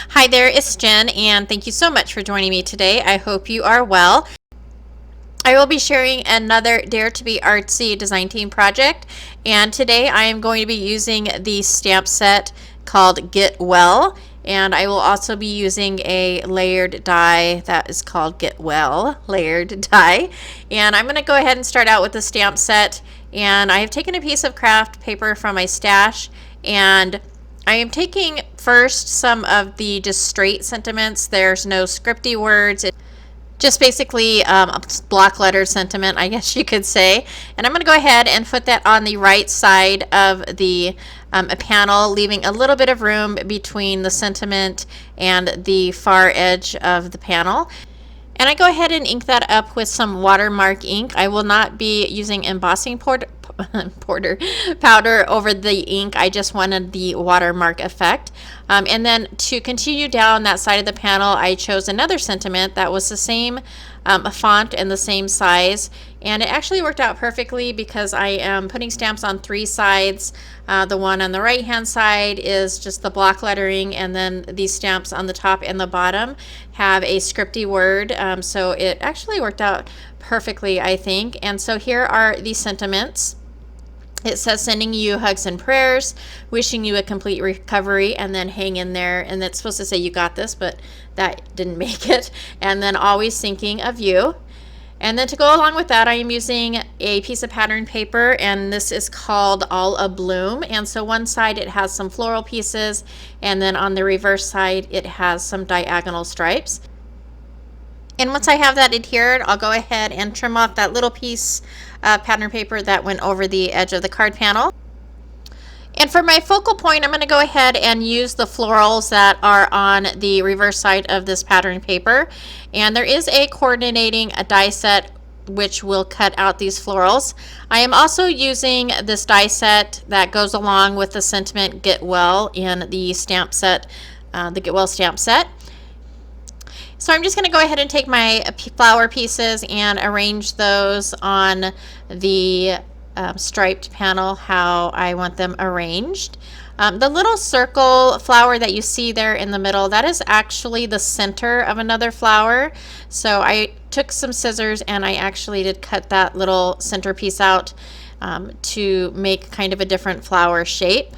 Hi there, it's Jen, and thank you so much for joining me today. I hope you are well. I will be sharing another Dare to be Artsy design team project, and today I am going to be using the stamp set called Get Well, and I will also be using a layered die that is called Get Well layered die. And I'm going to go ahead and start out with the stamp set, and I have taken a piece of craft paper from my stash, and I am taking first some of the just straight sentiments. There's no scripty words. Just basically a block letter sentiment, I guess you could say. And I'm going to go ahead and put that on the right side of the panel, leaving a little bit of room between the sentiment and the far edge of the panel. And I go ahead and ink that up with some watermark ink. I will not be using embossing powder over the ink. I just wanted the watermark effect. And then to continue down that side of the panel, I chose another sentiment that was the same font and the same size. And it actually worked out perfectly because I am putting stamps on three sides. The one on the right hand side is just the block lettering, and then these stamps on the top and the bottom have a scripty word. So it actually worked out perfectly, I think. And so here are the sentiments. It says sending you hugs and prayers, wishing you a complete recovery, and then hang in there. And it's supposed to say you got this, but that didn't make it. And then always thinking of you. And then to go along with that, I am using a piece of pattern paper, and this is called All A Bloom. And so one side it has some floral pieces, and then on the reverse side it has some diagonal stripes. And once I have that adhered, I'll go ahead and trim off that little piece of pattern paper that went over the edge of the card panel. And for my focal point, I'm going to go ahead and use the florals that are on the reverse side of this pattern paper. And there is a coordinating die set which will cut out these florals. I am also using this die set that goes along with the sentiment Get Well in the stamp set, the Get Well stamp set. So I'm just going to go ahead and take my flower pieces and arrange those on the striped panel how I want them arranged. The little circle flower that you see there in the middle, that is actually the center of another flower. So I took some scissors and I actually did cut that little center piece out to make kind of a different flower shape.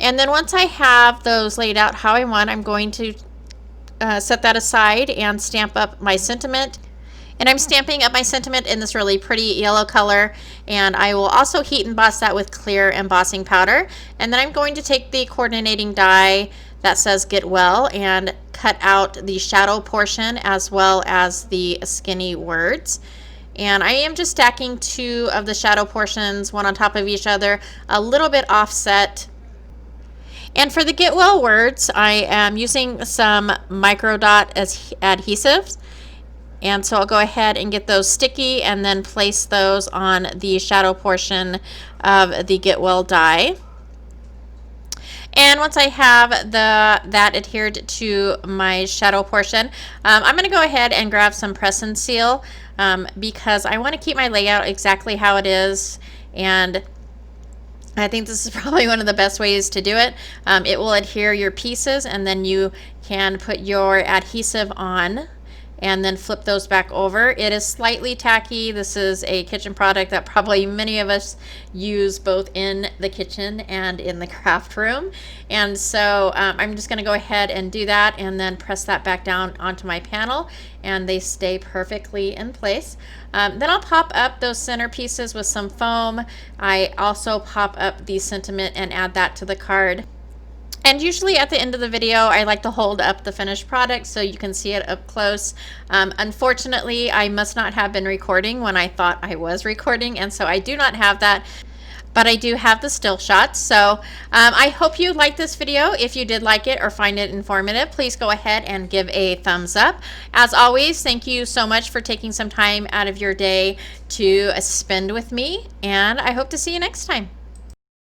And then once I have those laid out how I want, I'm going to set that aside and stamp up my sentiment. And I'm stamping up my sentiment in this really pretty yellow color, and I will also heat emboss that with clear embossing powder. And then I'm going to take the coordinating die that says Get Well and cut out the shadow portion as well as the skinny words. And I am just stacking two of the shadow portions, one on top of each other, a little bit offset. And for the Get Well words, I am using some micro dot as adhesives. And so I'll go ahead and get those sticky and then place those on the shadow portion of the Get Well die. And once I have that adhered to my shadow portion, I'm going to go ahead and grab some press and seal because I want to keep my layout exactly how it is. And I think this is probably one of the best ways to do it. It will adhere your pieces, and then you can put your adhesive on and then flip those back over. It is slightly tacky. This is a kitchen product that probably many of us use both in the kitchen and in the craft room. And so I'm just going to go ahead and do that and then press that back down onto my panel, and they stay perfectly in place. Then I'll pop up those center pieces with some foam. I also pop up the sentiment and add that to the card. And usually at the end of the video, I like to hold up the finished product so you can see it up close. Unfortunately, I must not have been recording when I thought I was recording, and so I do not have that, but I do have the still shots. So I hope you liked this video. If you did like it or find it informative, please go ahead and give a thumbs up. As always, thank you so much for taking some time out of your day to spend with me, and I hope to see you next time.